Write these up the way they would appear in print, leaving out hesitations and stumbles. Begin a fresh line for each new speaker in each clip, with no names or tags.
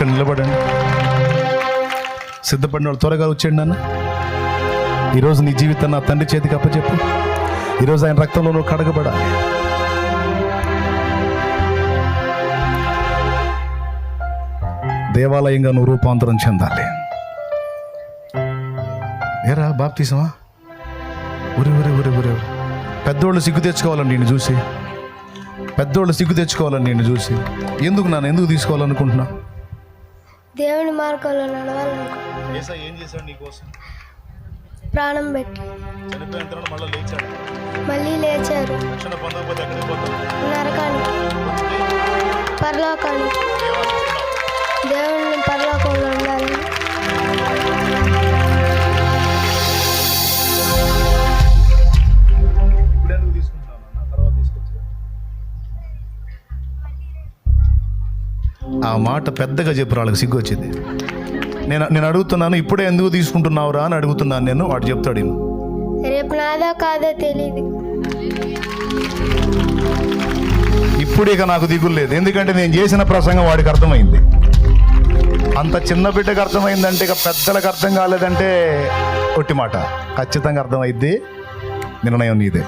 ఇక్కడ నిలబడండి. సిద్ధపడిన వాళ్ళు త్వరగా వచ్చేయండి నాన్న. ఈరోజు నీ జీవితాన్ని నా తండ్రి చేతికి అప్పచెప్పు. ఈరోజు ఆయన రక్తంలో నువ్వు కడగబడాలి. దేవాలయంగా నువ్వు రూపాంతరం చెందాలి. ఏరా బాప్తీసమా? ఊరి ఊరి ఊరి ఊరి పెద్దోళ్ళు సిగ్గు తెచ్చుకోవాలని నేను చూసి, పెద్దోళ్ళు సిగ్గు తెచ్చుకోవాలని నేను చూసి ఎందుకు నాన్న ఎందుకు తీసుకోవాలనుకుంటున్నా?
దేవుని మార్గంలో నడవాలనుకుంటున్నా.
ఏం చేశాడు నీకోసం?
ప్రాణం పెట్టి
చనిపోయిన తర్వాత
మళ్ళీ లేచారు.
రక్షణ పొందకపోతే ఎక్కడికి పోతావు?
నరకానికి, పరలోకానికి. దేవుని పరలోకంలో ఉండాలి. ఆ మాట పెద్దగా చెప్పు, వాళ్ళకి సిగ్గు వచ్చింది. నేను అడుగుతున్నాను, ఇప్పుడే ఎందుకు తీసుకుంటున్నావురా అని అడుగుతున్నాను నేను. వాడు చెప్తాడు, రేపు నాదో కాదో తెలియదు.
ఇప్పుడు ఇక నాకు దిగులు లేదు, ఎందుకంటే నేను చేసిన ప్రసంగం వాడికి అర్థమైంది. అంత చిన్న బిడ్డకు అర్థమైందంటే ఇక పెద్దలకు అర్థం కాలేదంటే ఒట్టి మాట. ఖచ్చితంగా అర్థమైద్ది. నిర్ణయం నీదే.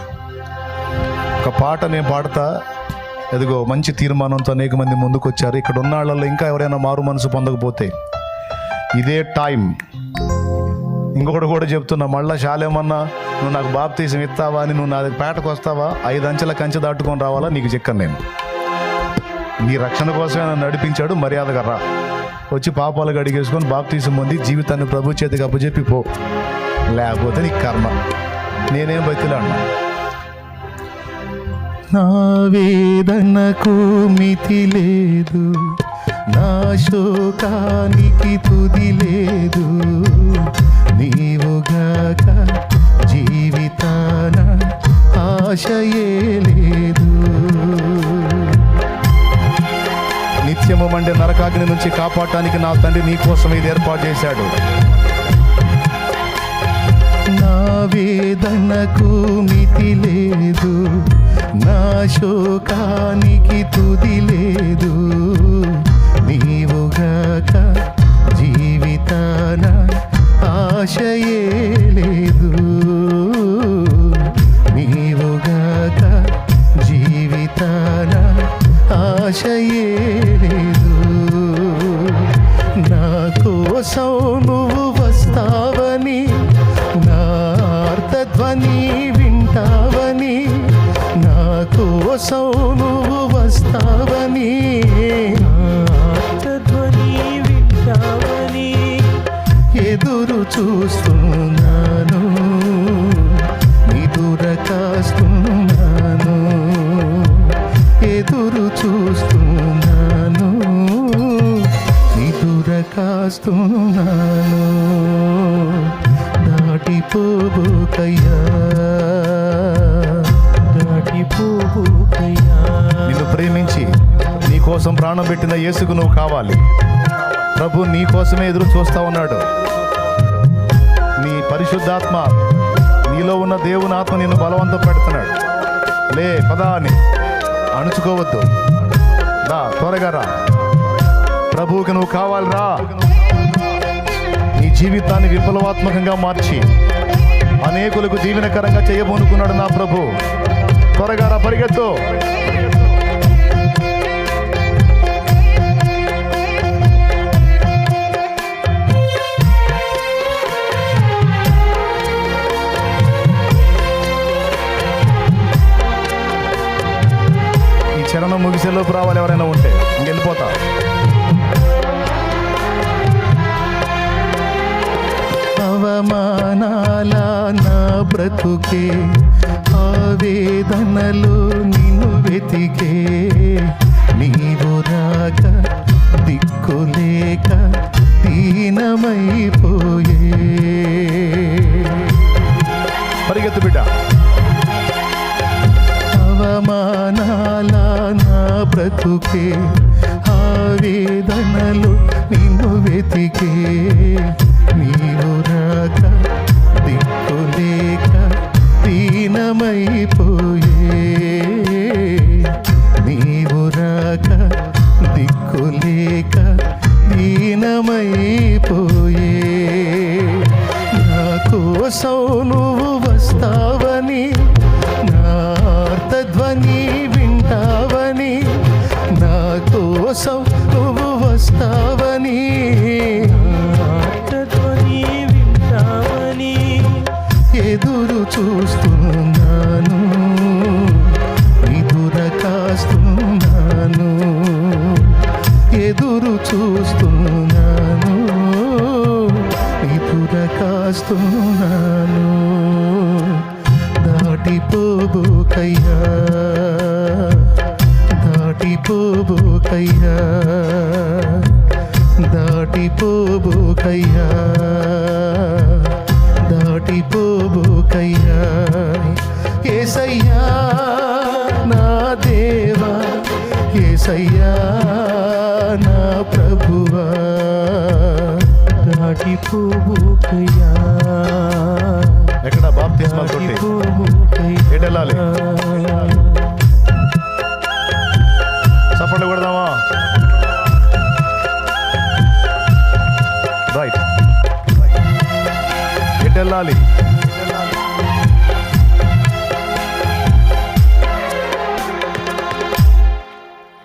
ఒక పాట నేను పాడతా. ఎదుగో మంచి తీర్మానంతో అనేక మంది ముందుకు వచ్చారు. ఇక్కడ ఉన్న వాళ్ళల్లో ఇంకా ఎవరైనా మారు మనసు పొందకపోతే ఇదే టైం. ఇంకొకటి కూడా చెప్తున్నా, మళ్ళా శాలేమన్నా నువ్వు నాకు బాప్తీసం ఇస్తావా అని నువ్వు నా పేటకు వస్తావా, 5 అంచెల కంచె దాటుకొని రావాలా, నీకు చెక్కను నేను. నీ రక్షణ కోసమే నన్ను నడిపించాడు, మర్యాదగా రా. వచ్చి పాపాలు అడిగేసుకొని బాప్తీసం పొంది జీవితాన్ని ప్రభు చేతికి అప్పచెప్పి పో. లేకపోతే నీకు కర్మ. నేనేం బతిలా అన్నా. నా వేదనకు మితి లేదు, నా శోకానికి తుది లేదు, నీవుగాక జీవితాన ఆశయే లేదు. నిత్యము మండే నరకాగ్ని నుంచి కాపాడటానికి నా తండ్రి నీ కోసం ఇది ఏర్పాటు చేశాడు. నా వేదనకు మితి లేదు, నా శోకానికి తుది లేదు, నీవుగాక జీవితాన ఆశయే లేదు, నీవుగాక జీవితాన ఆశయే లేదు. నా కోసం నువ్వు వస్తావని, నా అర్థధ్వని వింటావని, నా కోసం నువ్వు వస్తావని, అర్థధ్వని వింటావని ఎదురు చూస్తున్నాను, నిదుర కాస్తున్నాను, ఎదురు చూస్తున్నాను, నిదుర కాస్తున్నాను. దాటిపోబోకయ్యా, దాటిపోబోకయ్యా. నిన్ను ప్రేమించి నీ కోసం ప్రాణం పెట్టిన యేసుకు నువ్వు కావాలి. ప్రభు నీ కోసమే ఎదురు చూస్తా ఉన్నాడు. నీ పరిశుద్ధాత్మ, నీలో ఉన్న దేవుని ఆత్మ నిన్ను బలవంతం పెడుతున్నాడు. లే పదా అని అణుచుకోవద్దు, రా త్వరగా రా. ప్రభువుకి నువ్వు కావాలి, రా. నీ జీవితాన్ని విప్లవాత్మకంగా మార్చి అనేకులకు దీవెనకరంగా చేయబోనుకున్నాడు నా ప్రభు. త్వరగా రా, పరిగెత్తు. ఈ చరణం ముగిసేలోపు రావాలి ఎవరైనా ఉంటే, ఇంకెళ్ళిపోతా. అవమానాల నా బ్రతుకే, ఆవేదనలో నిన్ను వెతికే, నీవు రాక దిక్కులేక దీనమైపోయే. పరిగెత్తు బిడ్డ. అవమానాల నా బ్రతుకే, ఆవేదనలు నిన్ను వెతికే, నీవు రాక దిక్కులేక దీనమైపోయే, నీవు రాక దిక్కులేక
దీనమైపోయే. నా కోసం నువ్వు వస్తావని, నా ఆర్తధ్వని వింటావని, నా కోసం నువ్వు వస్తావని,
ఆర్తధ్వని వింటావని
ఎదురు చూస్తున్నాను, నిదుర కాస్తున్నాను, ఎదురు చూస్తున్నాను, నిదుర కాస్తున్నాను. దాటిపోబోకయ్యా, దాటిపోబోకయ్యా, దాటిపోబోకయ్యా, దాటిపోబోకయ్యా. యేసయ్యా నా దేవా, యేసయ్యా నా ప్రభువా,
దాటిపోబోకయ్యా,
ఎక్కడ బాప్తిస్మాలు తొట్టి
దాటిపోబోకయ్యా.
ఎటెళ్ళాలి? చప్పట్లు కొడదామా? రైట్. ఎటెళ్ళాలి?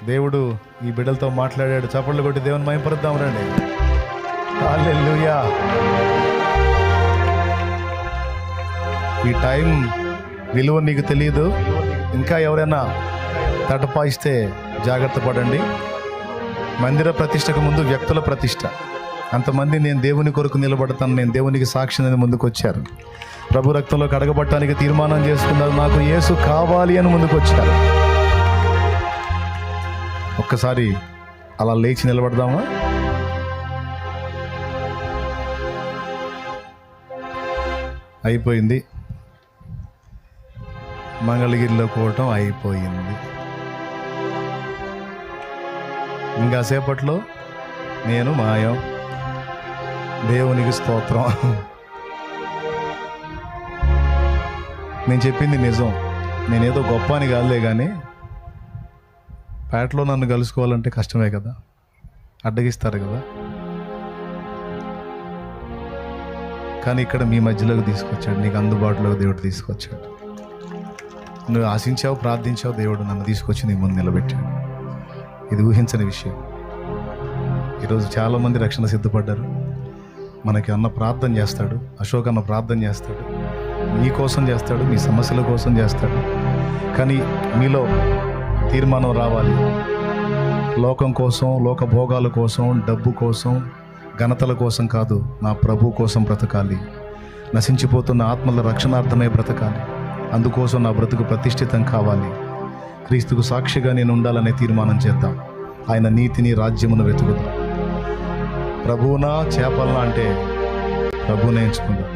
దేవుడు ఈ బిడ్డలతో మాట్లాడాడు. చప్పట్లు కొట్టి దేవుని మహిమపరుద్దాం రండి. హల్లెలూయా. ఈ టైం విలువ నీకు తెలియదు. ఇంకా ఎవరైనా తటపాయిస్తే జాగ్రత్త పడండి. మందిర ప్రతిష్టకు ముందు వ్యక్తుల ప్రతిష్ట. అంతమంది నేను దేవుని కొరకు నిలబడతాను, నేను దేవునికి సాక్షి అని ముందుకు వచ్చారు. ప్రభు రక్తంలో కడగబట్టడానికి తీర్మానం చేసుకున్నారు. నాకు యేసు కావాలి అని ముందుకు వచ్చారు. ఒక్కసారి అలా లేచి నిలబడదామా? అయిపోయింది. మంగళగిరిలో కూడటం అయిపోయింది. ఇంకా సేపట్లో నేను మాయం. దేవునికి స్తోత్రం. నేను చెప్పింది నిజం. నేనేదో గొప్ప అని కాదులే, కానీ పేటలో నన్ను కలుసుకోవాలంటే కష్టమే కదా, అడ్డగిస్తారు కదా. కానీ ఇక్కడ మీ మధ్యలోకి తీసుకొచ్చాడు, నీకు అందుబాటులోకి దేవుడు తీసుకొచ్చాడు. నువ్వు ఆశించావు, ప్రార్థించావు, దేవుడు నన్ను తీసుకొచ్చి నీ ముందు నిలబెట్టాడు. ఇది ఊహించని విషయం. ఈరోజు చాలామంది రక్షణ సిద్ధపడ్డారు. మనకి అన్న ప్రార్థన చేస్తాడు, అశోక్ అన్న ప్రార్థన చేస్తాడు, మీ కోసం చేస్తాడు, మీ సమస్యల కోసం చేస్తాడు. కానీ మీలో తీర్మానం రావాలి. లోకం కోసం, లోక భోగాల కోసం, డబ్బు కోసం, ఘనతల కోసం కాదు, నా ప్రభు కోసం బ్రతకాలి. నశించిపోతున్న ఆత్మల రక్షణార్థమే బ్రతకాలి. అందుకోసం నా బ్రతుకు ప్రతిష్ఠితం కావాలి. క్రీస్తుకు సాక్షిగా నేను ఉండాలనే తీర్మానం చేద్దాం. ఆయన నీతిని, రాజ్యమును వెతుకుదాం. ప్రభువునా చేపలనా అంటే ప్రభువునే ఎంచుకుందాం.